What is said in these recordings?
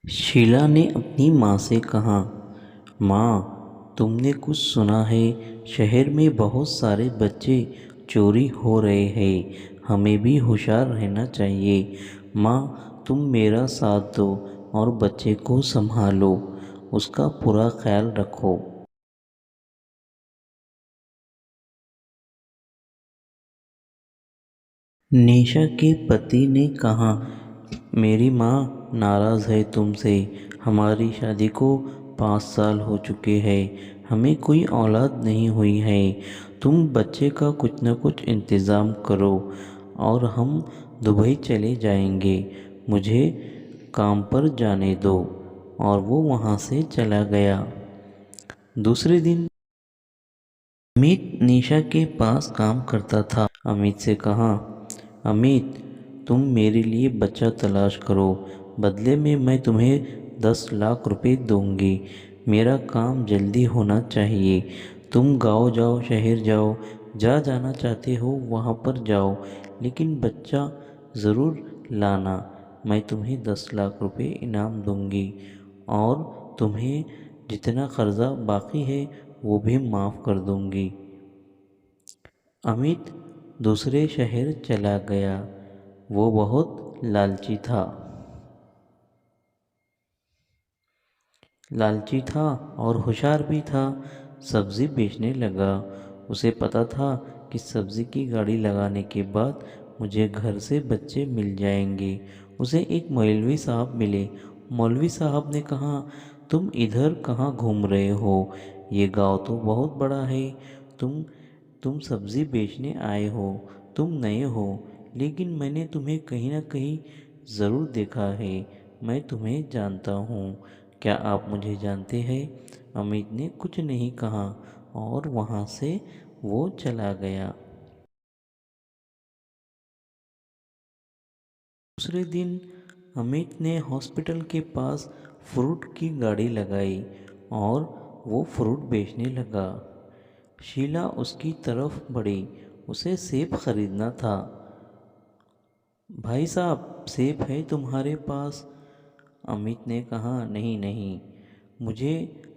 शीला ने अपनी माँ से कहा, माँ, तुमने कुछ सुना है? शहर में बहुत सारे बच्चे चोरी हो रहे हैं। हमें भी होशियार रहना चाहिए। माँ, तुम मेरा साथ दो और बच्चे को संभालो। उसका पूरा ख्याल रखो। निशा के पति ने कहा, मेरी माँ नाराज़ है तुमसे। हमारी शादी को 5 साल हो चुके हैं। हमें कोई औलाद नहीं हुई है। तुम बच्चे का कुछ न कुछ इंतज़ाम करो और हम दुबई चले जाएंगे। मुझे काम पर जाने दो। और वो वहाँ से चला गया। दूसरे दिन अमित निशा के पास काम करता था। अमित से कहा, अमित, तुम मेरे लिए बच्चा तलाश करो। बदले में मैं तुम्हें 10 लाख रुपए दूंगी। मेरा काम जल्दी होना चाहिए। तुम गाँव जाओ, शहर जाओ, जहाँ जाना चाहते हो वहाँ पर जाओ, लेकिन बच्चा ज़रूर लाना। मैं तुम्हें 10 लाख रुपए इनाम दूंगी और तुम्हें जितना कर्जा बाकी है वो भी माफ़ कर दूंगी। अमित दूसरे शहर चला गया। वो बहुत लालची था और होशियार भी था। सब्ज़ी बेचने लगा। उसे पता था कि सब्ज़ी की गाड़ी लगाने के बाद मुझे घर से बच्चे मिल जाएंगे। उसे एक मौलवी साहब मिले। मौलवी साहब ने कहा, तुम इधर कहाँ घूम रहे हो? ये गांव तो बहुत बड़ा है। तुम तुम सब्ज़ी बेचने आए हो। तुम नए हो, लेकिन मैंने तुम्हें कहीं ना कहीं ज़रूर देखा है। मैं तुम्हें जानता हूँ। क्या आप मुझे जानते हैं? अमित ने कुछ नहीं कहा और वहाँ से वो चला गया। दूसरे दिन अमित ने हॉस्पिटल के पास फ्रूट की गाड़ी लगाई और वो फ्रूट बेचने लगा। शीला उसकी तरफ बढ़ी। उसे सेब खरीदना था। भाई साहब, सेब है तुम्हारे पास? अमित ने कहा, नहीं नहीं, मुझे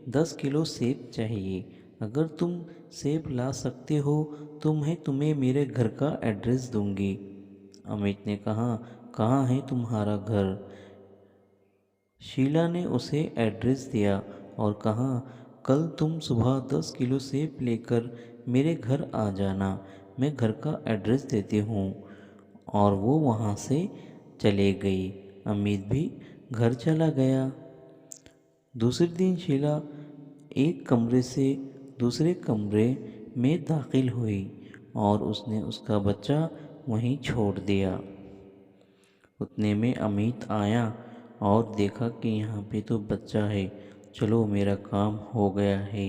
10 किलो सेब चाहिए। अगर तुम सेब ला सकते हो तो मैं तुम्हें मेरे घर का एड्रेस दूंगी। अमित ने कहा, कहाँ है तुम्हारा घर? शीला ने उसे एड्रेस दिया और कहा, कल तुम सुबह 10 किलो सेब लेकर मेरे घर आ जाना। मैं घर का एड्रेस देती हूँ। और वो वहाँ से चले गई। अमित भी घर चला गया। दूसरे दिन शीला एक कमरे से दूसरे कमरे में दाखिल हुई और उसने उसका बच्चा वहीं छोड़ दिया। उतने में अमित आया और देखा कि यहाँ पे तो बच्चा है। चलो, मेरा काम हो गया है।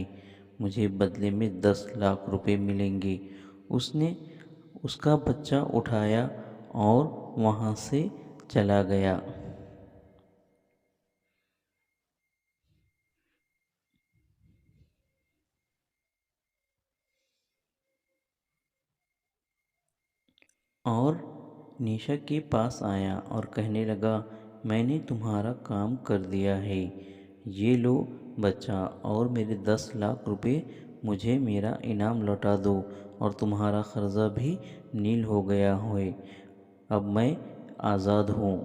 मुझे बदले में 10 लाख रुपए मिलेंगे। उसने उसका बच्चा उठाया और वहाँ से चला गया। और निशा के पास आया और कहने लगा, मैंने तुम्हारा काम कर दिया है। ये लो बच्चा और मेरे 10 लाख रुपए। मुझे मेरा इनाम लौटा दो और तुम्हारा कर्जा भी नील हो गया है। अब मैं आज़ाद हूँ।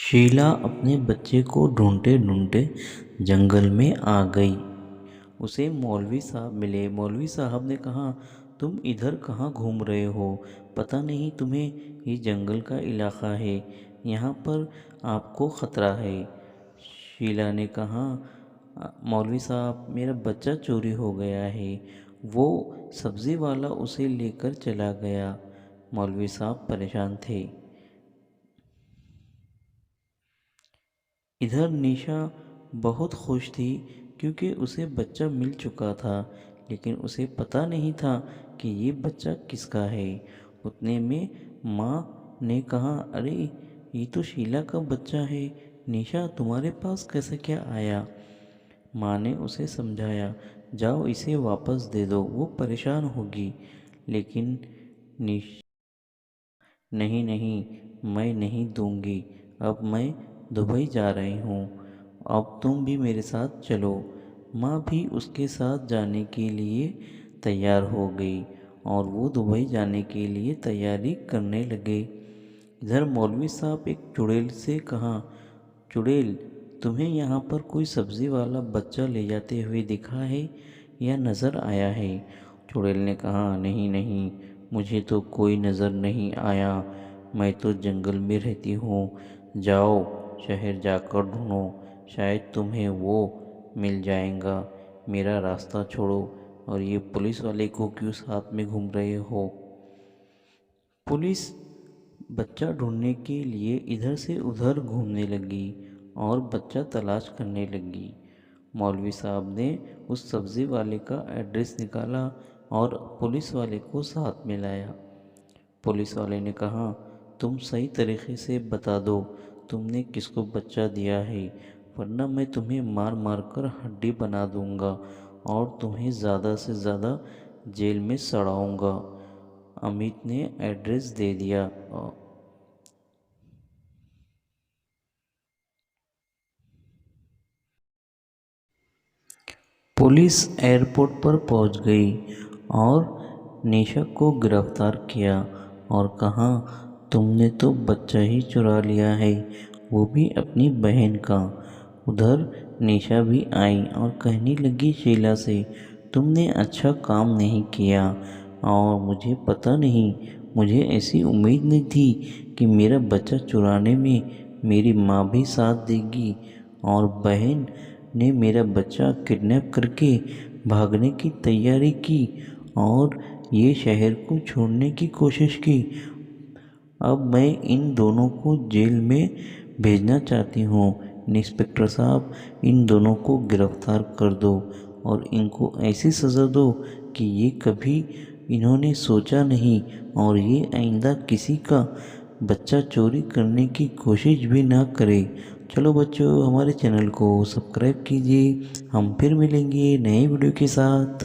शीला अपने बच्चे को ढूंढते ढूंढते जंगल में आ गई। उसे मौलवी साहब मिले। मौलवी साहब ने कहा, तुम इधर कहाँ घूम रहे हो? पता नहीं तुम्हें ये जंगल का इलाका है। यहाँ पर आपको ख़तरा है। शीला ने कहा, मौलवी साहब, मेरा बच्चा चोरी हो गया है। वो सब्ज़ी वाला उसे लेकर चला गया। मौलवी साहब परेशान थे। इधर निशा बहुत खुश थी क्योंकि उसे बच्चा मिल चुका था, लेकिन उसे पता नहीं था कि ये बच्चा किसका है। उतने में माँ ने कहा, अरे, ये तो शीला का बच्चा है। निशा, तुम्हारे पास कैसे क्या आया? माँ ने उसे समझाया, जाओ इसे वापस दे दो, वो परेशान होगी। लेकिन निश नहीं नहीं, मैं नहीं दूंगी। अब मैं दुबई जा रही हूँ, अब तुम भी मेरे साथ चलो। माँ भी उसके साथ जाने के लिए तैयार हो गई और वो दुबई जाने के लिए तैयारी करने लगे। इधर मौलवी साहब एक चुड़ैल से कहा, चुड़ैल, तुम्हें यहाँ पर कोई सब्ज़ी वाला बच्चा ले जाते हुए दिखा है या नज़र आया है? चुड़ैल ने कहा, नहीं नहीं, मुझे तो कोई नज़र नहीं आया, मैं तो जंगल में रहती हूँ। जाओ शहर जाकर ढूंढो, शायद तुम्हें वो मिल जाएगा। मेरा रास्ता छोड़ो और ये पुलिस वाले को क्यों साथ में घूम रहे हो? पुलिस बच्चा ढूंढने के लिए इधर से उधर घूमने लगी और बच्चा तलाश करने लगी। मौलवी साहब ने उस सब्ज़ी वाले का एड्रेस निकाला और पुलिस वाले को साथ में लाया। पुलिस वाले ने कहा, तुम सही तरीके से बता दो तुमने किसको बच्चा दिया है, वरना मैं तुम्हें मार मार कर हड्डी बना दूंगा और तुम्हें ज़्यादा से ज़्यादा जेल में सड़ाऊंगा। अमित ने एड्रेस दे दिया। पुलिस एयरपोर्ट पर पहुंच गई और निशा को गिरफ्तार किया और कहा, तुमने तो बच्चा ही चुरा लिया है, वो भी अपनी बहन का। उधर निशा भी आई और कहने लगी शीला से, तुमने अच्छा काम नहीं किया और मुझे पता नहीं, मुझे ऐसी उम्मीद नहीं थी कि मेरा बच्चा चुराने में मेरी माँ भी साथ देगी और बहन ने मेरा बच्चा किडनैप करके भागने की तैयारी की और ये शहर को छोड़ने की कोशिश की। अब मैं इन दोनों को जेल में भेजना चाहती हूँ। इंस्पेक्टर साहब, इन दोनों को गिरफ्तार कर दो और इनको ऐसी सज़ा दो कि ये कभी इन्होंने सोचा नहीं और ये आइंदा किसी का बच्चा चोरी करने की कोशिश भी ना करे। चलो बच्चों, हमारे चैनल को सब्सक्राइब कीजिए। हम फिर मिलेंगे नए वीडियो के साथ।